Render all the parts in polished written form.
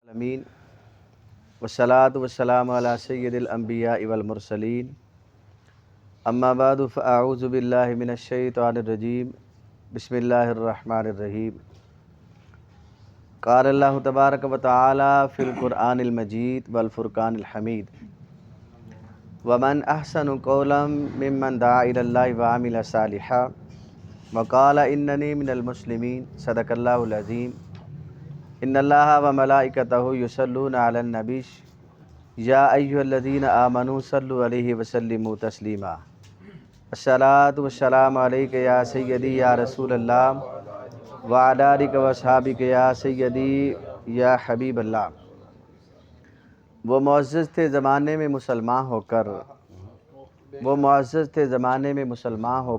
العالمین والصلاة والسلام علی سید الانبیاء والمرسلین اما بعد فاعوذ باللہ من الشیطان الرجیم بسم اللہ الرحمن الرحیم قال اللہ تبارک و تعالی فی القرآن المجید والفرقان الحمید ومن احسن قولا ممن دعا الی اللہ وعمل صالحا وقال اننی من المسلمین صدق اللہ العظیم ان اللہ و ملائکتہ یصلون علی النبی یا ایھا الذین آمنوا صلوا علیہ وسلموا تسلیما الصلاۃ والسلام علیک یا سیدی یا رسول اللہ وعلی آلک و اصحابک یا سیدی یا حبیب اللہ۔ وہ معزز تھے زمانے میں مسلمان ہو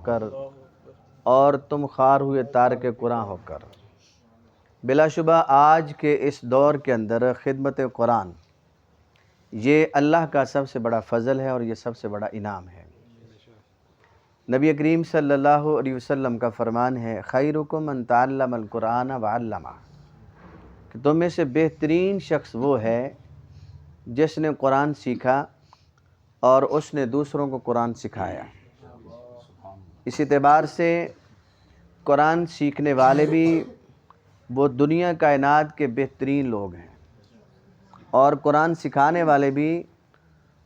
کر اور تم خوار ہوئے تارک قرآن ہو کر۔ بلا شبہ آج کے اس دور کے اندر خدمت قرآن یہ اللہ کا سب سے بڑا فضل ہے اور یہ سب سے بڑا انعام ہے۔ نبی کریم صلی اللہ علیہ وسلم کا فرمان ہے خیرکم من تعلم القرآن وعلمہ، کہ تم میں سے بہترین شخص وہ ہے جس نے قرآن سیکھا اور اس نے دوسروں کو قرآن سکھایا۔ اس اعتبار سے قرآن سیکھنے والے بھی وہ دنیا کائنات کے بہترین لوگ ہیں اور قرآن سکھانے والے بھی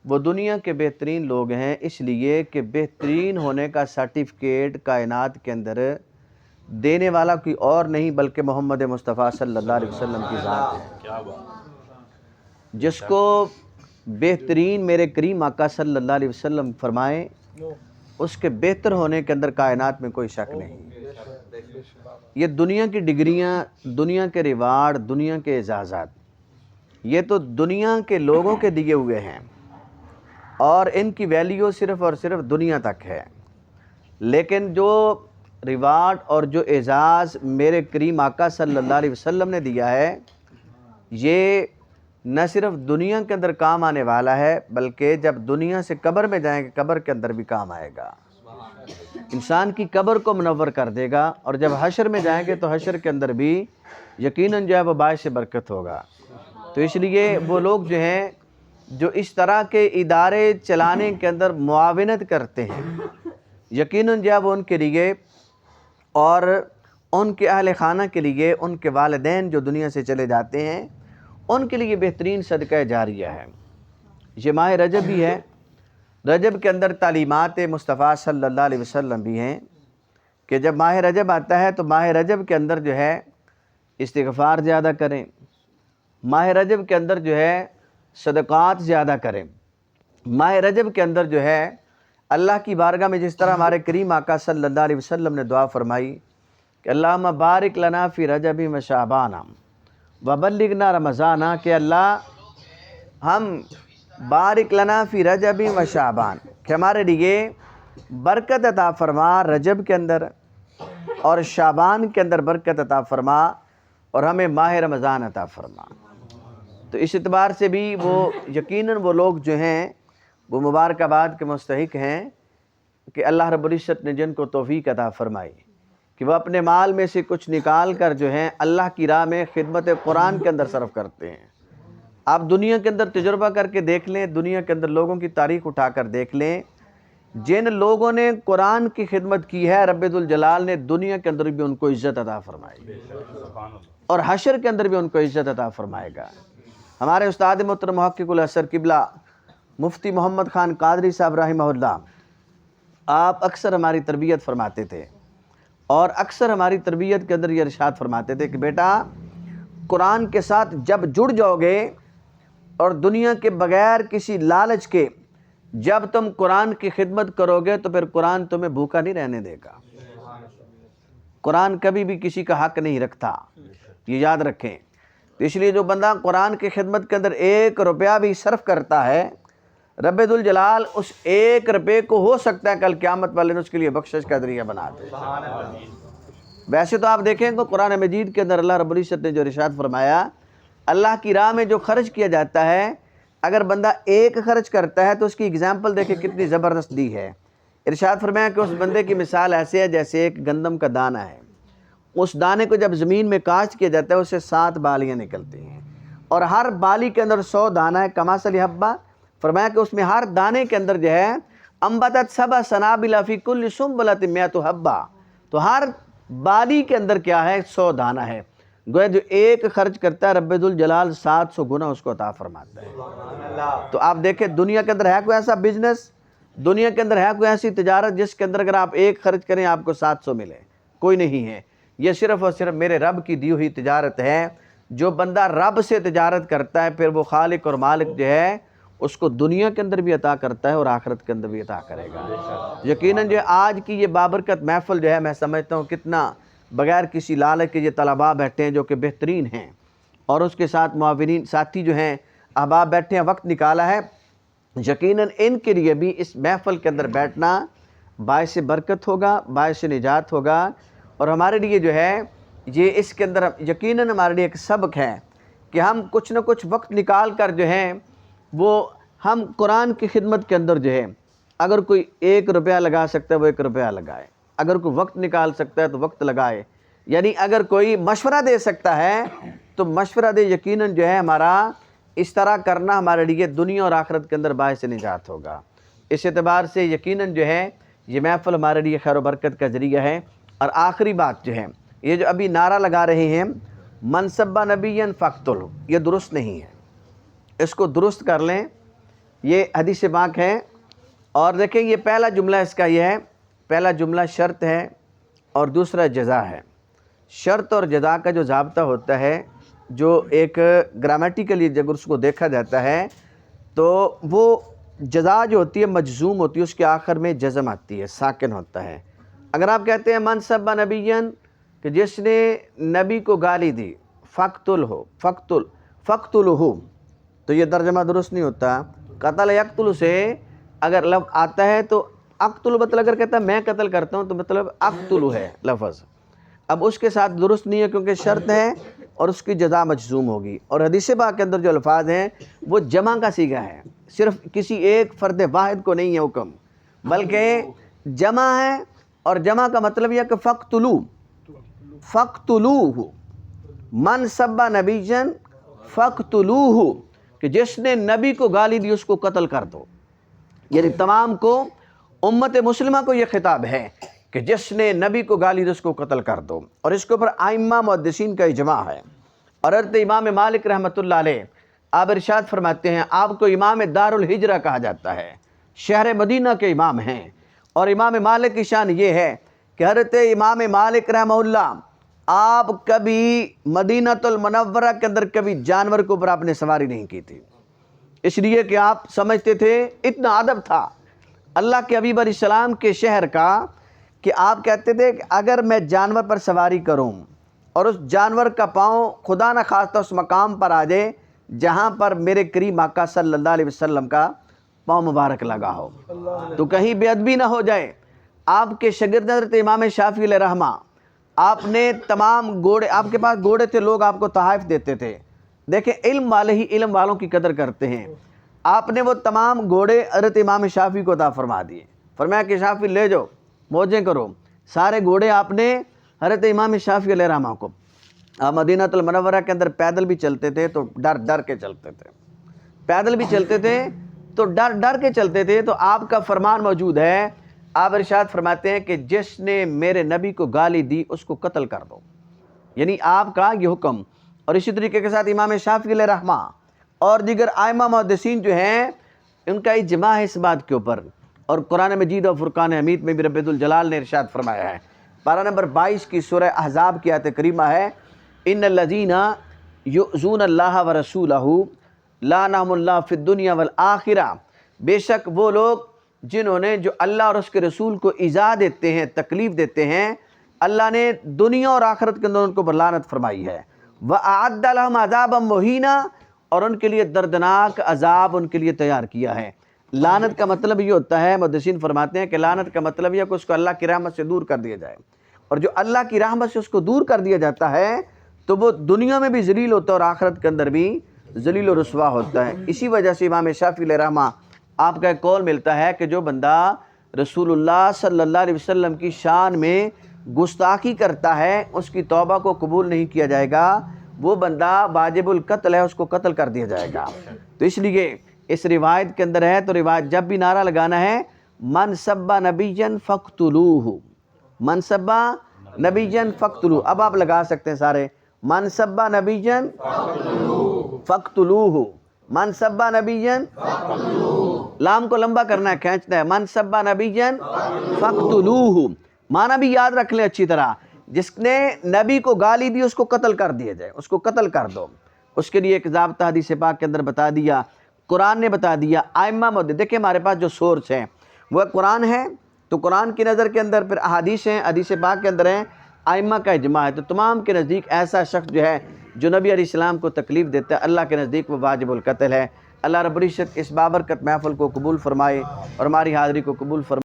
وہ دنیا کے بہترین لوگ ہیں، اس لیے کہ بہترین ہونے کا سرٹیفکیٹ کائنات کے اندر دینے والا کوئی اور نہیں بلکہ محمد مصطفیٰ صلی اللہ علیہ وسلم کی ذات ہے۔ جس کو بہترین میرے کریم آقا صلی اللہ علیہ وسلم فرمائیں اس کے بہتر ہونے کے اندر کائنات میں کوئی شک نہیں۔ یہ دنیا کی ڈگریاں، دنیا کے ریوارڈ، دنیا کے اعزازات یہ تو دنیا کے لوگوں کے دیے ہوئے ہیں اور ان کی ویلیو صرف اور صرف دنیا تک ہے، لیکن جو ریوارڈ اور جو اعزاز میرے کریم آقا صلی اللہ علیہ وسلم نے دیا ہے یہ نہ صرف دنیا کے اندر کام آنے والا ہے بلکہ جب دنیا سے قبر میں جائیں گے قبر کے اندر بھی کام آئے گا، انسان کی قبر کو منور کر دے گا، اور جب حشر میں جائیں گے تو حشر کے اندر بھی یقیناً جو ہے وہ باعث برکت ہوگا۔ تو اس لیے وہ لوگ جو ہیں جو اس طرح کے ادارے چلانے کے اندر معاونت کرتے ہیں یقیناً جو ہے وہ ان کے لیے اور ان کے اہل خانہ کے لیے، ان کے والدین جو دنیا سے چلے جاتے ہیں ان کے لیے بہترین صدقہ جاریہ ہے۔ یہ ماہ رجب بھی ہے، رجب کے اندر تعلیمات مصطفیٰ صلی اللہ علیہ وسلم بھی ہیں کہ جب ماہ رجب آتا ہے تو ماہ رجب کے اندر جو ہے استغفار زیادہ کریں، ماہ رجب کے اندر جو ہے صدقات زیادہ کریں، ماہ رجب کے اندر جو ہے اللہ کی بارگاہ میں جس طرح ہمارے کریم آقا صلی اللہ علیہ وسلم نے دعا فرمائی کہ اللہم بارک لنا فی رجب و شعبان وبلغنا رمضان، کہ اللہ ہم بارک لنا فی رجب و شعبان، کہ ہمارے لیے برکت عطا فرما رجب کے اندر اور شعبان کے اندر برکت عطا فرما اور ہمیں ماہ رمضان عطا فرما۔ تو اس اعتبار سے بھی وہ یقیناً وہ لوگ جو ہیں وہ مبارکباد کے مستحق ہیں کہ اللہ رب العزت نے جن کو توفیق عطا فرمائی کہ وہ اپنے مال میں سے کچھ نکال کر جو ہیں اللہ کی راہ میں خدمت قرآن کے اندر صرف کرتے ہیں۔ آپ دنیا کے اندر تجربہ کر کے دیکھ لیں، دنیا کے اندر لوگوں کی تاریخ اٹھا کر دیکھ لیں، جن لوگوں نے قرآن کی خدمت کی ہے رب ذوالجلال نے دنیا کے اندر بھی ان کو عزت عطا فرمائی اور حشر کے اندر بھی ان کو عزت عطا فرمائے گا۔ ہمارے استاد محترم محقق الاثر قبلہ مفتی محمد خان قادری صاحب رحمہ اللہ، آپ اکثر ہماری تربیت فرماتے تھے اور اکثر ہماری تربیت کے اندر یہ ارشاد فرماتے تھے کہ بیٹا قرآن کے ساتھ جب جڑ جاؤ گے اور دنیا کے بغیر کسی لالچ کے جب تم قرآن کی خدمت کرو گے تو پھر قرآن تمہیں بھوکا نہیں رہنے دے گا۔ قرآن کبھی بھی کسی کا حق نہیں رکھتا، یہ یاد رکھیں۔ تو اس لیے جو بندہ قرآن کی خدمت کے اندر 1 روپیہ بھی صرف کرتا ہے رب ذوالجلال اس 1 روپے کو ہو سکتا ہے کل قیامت والے نے اس کے لیے بخشش کا ذریعہ بنا دے۔ ویسے تو آپ دیکھیں تو قرآن مجید کے اندر اللہ رب العزت نے جو ارشاد فرمایا اللہ کی راہ میں جو خرچ کیا جاتا ہے اگر بندہ 1 خرچ کرتا ہے تو اس کی اگزامپل دیکھیں کتنی زبردست دی ہے۔ ارشاد فرمایا کہ اس بندے کی مثال ایسے ہے جیسے ایک گندم کا دانہ ہے، اس دانے کو جب زمین میں کاشت کیا جاتا ہے اسے 7 بالیاں نکلتی ہیں، اور ہر بالی کے اندر 100 دانہ ہے، کمثل حبہ، فرمایا کہ اس میں ہر دانے کے اندر جو ہے انبتت سبع سنابل فی کل سنبلۃ مئۃ حبہ، تو ہر بالی کے اندر کیا ہے؟ 100 دانہ ہے۔ گویا جو ایک خرچ کرتا ہے رب ذوالجلال 700 گنا اس کو عطا فرماتا ہے۔ تو آپ دیکھیں دنیا کے اندر ہے کوئی ایسا بزنس، دنیا کے اندر ہے کوئی ایسی تجارت جس کے اندر اگر آپ ایک خرچ کریں آپ کو 700 ملے؟ کوئی نہیں ہے۔ یہ صرف اور صرف میرے رب کی دی ہوئی تجارت ہے۔ جو بندہ رب سے تجارت کرتا ہے پھر وہ خالق اور مالک جو ہے اس کو دنیا کے اندر بھی عطا کرتا ہے اور آخرت کے اندر بھی عطا کرے گا۔ یقیناً جو آج کی یہ بابرکت محفل جو ہے میں سمجھتا ہوں کتنا بغیر کسی لالچ کے یہ طلباء بیٹھے ہیں جو کہ بہترین ہیں، اور اس کے ساتھ معاونین ساتھی جو ہیں احباب بیٹھے ہیں، وقت نکالا ہے۔ یقیناً ان کے لیے بھی اس محفل کے اندر بیٹھنا باعث برکت ہوگا، باعث نجات ہوگا، اور ہمارے لیے جو ہے یہ اس کے اندر یقیناً ہمارے لیے ایک سبق ہے کہ ہم کچھ نہ کچھ وقت نکال کر جو ہے وہ ہم قرآن کی خدمت کے اندر جو ہے اگر کوئی 1 روپیہ لگا سکتا ہے وہ 1 روپیہ لگائے، اگر کوئی وقت نکال سکتا ہے تو وقت لگائے، یعنی اگر کوئی مشورہ دے سکتا ہے تو مشورہ دے۔ یقیناً جو ہے ہمارا اس طرح کرنا ہمارے لیے دنیا اور آخرت کے اندر باعث نجات ہوگا۔ اس اعتبار سے یقیناً جو ہے یہ محفل ہمارے لیے خیر و برکت کا ذریعہ ہے۔ اور آخری بات جو ہے یہ جو ابھی نعرہ لگا رہے ہیں من سب نبیا فاقتلہ، یہ درست نہیں ہے، اس کو درست کر لیں، یہ حدیث پاک ہے۔ اور دیکھیں یہ پہلا جملہ اس کا یہ ہے، پہلا جملہ شرط ہے اور دوسرا جزا ہے۔ شرط اور جزا کا جو ضابطہ ہوتا ہے جو ایک گرامیٹیکلی جب اس کو دیکھا جاتا ہے تو وہ جزا جو ہوتی ہے مجزوم ہوتی ہے، اس کے آخر میں جزم آتی ہے، ساکن ہوتا ہے۔ اگر آپ کہتے ہیں من سب نبیا کہ جس نے نبی کو گالی دی، فقتلہ، تو یہ ترجمہ درست نہیں ہوتا۔ قتل یقتل سے اگر لفظ آتا ہے تو اقتل مطلب اگر کہتا ہے میں قتل کرتا ہوں تو مطلب اقتل ہے لفظ، اب اس کے ساتھ درست نہیں ہے کیونکہ شرط ہے اور اس کی جزا مجزوم ہوگی۔ اور حدیث پاک کے اندر جو الفاظ ہیں وہ جمع کا صیغہ ہے، صرف کسی ایک فرد واحد کو نہیں ہے حکم، بلکہ جمع ہے، اور جمع کا مطلب یہ کہ فقتلوہ، من سب نبیا فقتلوہ، کہ جس نے نبی کو گالی دی اس کو قتل کر دو۔ یعنی تمام کو، امت مسلمہ کو یہ خطاب ہے کہ جس نے نبی کو گالی دی اس کو قتل کر دو۔ اور اس کے اوپر ائمہ محدثین کا اجماع ہے۔ اور حضرت امام مالک رحمۃ اللہ علیہ آپ ارشاد فرماتے ہیں آپ کو امام دار الہجرہ کہا جاتا ہے، شہر مدینہ کے امام ہیں۔ اور امام مالک کی شان یہ ہے کہ حضرت امام مالک رحمہ اللہ آپ کبھی مدینہ المنورہ کے اندر کبھی جانور کے اوپر آپ نے سواری نہیں کی تھی، اس لیے کہ آپ سمجھتے تھے، اتنا ادب تھا اللہ کے حبیب علیہ السلام کے شہر کا کہ آپ کہتے تھے کہ اگر میں جانور پر سواری کروں اور اس جانور کا پاؤں خدا نہ خواستہ اس مقام پر آ جائے جہاں پر میرے کریم آقا صلی اللہ علیہ وسلم کا پاؤں مبارک لگا ہو تو کہیں بے ادبی نہ ہو جائے۔ آپ کے شاگرد حضرت امام شافعی علیہ رحمہ، آپ نے تمام گھوڑے، آپ کے پاس گھوڑے تھے، لوگ آپ کو تحائف دیتے تھے۔ دیکھیں علم والے ہی علم والوں کی قدر کرتے ہیں۔ آپ نے وہ تمام گھوڑے حضرت امام شافعی کو عطا فرما دیے، فرمایا کہ شافعی لے جاؤ، موجیں کرو۔ سارے گھوڑے آپ نے حضرت امام شافعی علیہ رحمہ کو، آپ مدینہ المنورہ کے اندر پیدل بھی چلتے تھے تو ڈر ڈر کے چلتے تھے، پیدل بھی چلتے تھے تو ڈر ڈر کے چلتے تھے، تو آپ کا فرمان موجود ہے، آپ ارشاد فرماتے ہیں کہ جس نے میرے نبی کو گالی دی اس کو قتل کر دو، یعنی آپ کا یہ حکم۔ اور اسی طریقے کے ساتھ امام شافعی علیہ رحمہ اور دیگر ائمہ محدثین جو ہیں ان کا اجماع ہے اس بات کے اوپر۔ اور قرآن مجید اور فرقان حمید میں بھی رب ذوالجلال نے ارشاد فرمایا ہے، پارہ نمبر 22 کی سورہ احزاب کی آیت کریمہ ہے، ان الذین یؤذون اللہ ورسولہ لعنہم اللہ فی الدنیا والآخرہ، بے شک وہ لوگ جنہوں نے جو اللہ اور اس کے رسول کو ایذا دیتے ہیں، تکلیف دیتے ہیں، اللہ نے دنیا اور آخرت کے اندر ان کو لعنت فرمائی ہے۔ وَأَعَدَّ لَهُمْ عَذَابًا مُهِينًا، اور ان کے لیے دردناک عذاب ان کے لیے تیار کیا ہے۔ لعنت کا مطلب یہ ہوتا ہے، محدثین فرماتے ہیں کہ لعنت کا مطلب یہ ہے کہ اس کو اللہ کی رحمت سے دور کر دیا جائے، اور جو اللہ کی رحمت سے اس کو دور کر دیا جاتا ہے تو وہ دنیا میں بھی ذلیل ہوتا ہے اور آخرت کے اندر بھی ذلیل و رسوا ہوتا ہے۔ اسی وجہ سے امام شافعی علیہ رحمہ آپ کا ایک قول ملتا ہے کہ جو بندہ رسول اللہ صلی اللہ علیہ وسلم کی شان میں گستاخی کرتا ہے اس کی توبہ کو قبول نہیں کیا جائے گا، وہ بندہ واجب القتل ہے، اس کو قتل کر دیا جائے گا۔ تو اس لیے اس روایت کے اندر ہے، تو روایت جب بھی نعرہ لگانا ہے من سب نبیا فاقتلوہ، من سب نبیا فاقتلوہ۔ اب آپ لگا سکتے ہیں سارے، من سب نبیا فاقتلوہ، من سب نبیا، لام کو لمبا کرنا ہے، کھینچنا ہے، من سب نبیا فاقتلوہ۔ معنی بھی یاد رکھ لیں اچھی طرح، جس نے نبی کو گالی دی اس کو قتل کر دیا جائے، اس کو قتل کر دو۔ اس کے لیے ایک ضابطہ حدیث پاک کے اندر بتا دیا، قرآن نے بتا دیا، ائمہ موجود۔ دیکھیں ہمارے پاس جو سورس ہیں وہ قرآن ہے، تو قرآن کی نظر کے اندر پھر احادیث ہیں، حدیث پاک کے اندر ہیں، ائمہ کا اجماع ہے۔ تو تمام کے نزدیک ایسا شخص جو ہے جو نبی علیہ السلام کو تکلیف دیتا ہے، اللہ کے نزدیک وہ واجب القتل ہے۔ اللہ رب العزت اس بابرکت محفل کو قبول فرمائے اور ہماری حاضری کو قبول فرمائے۔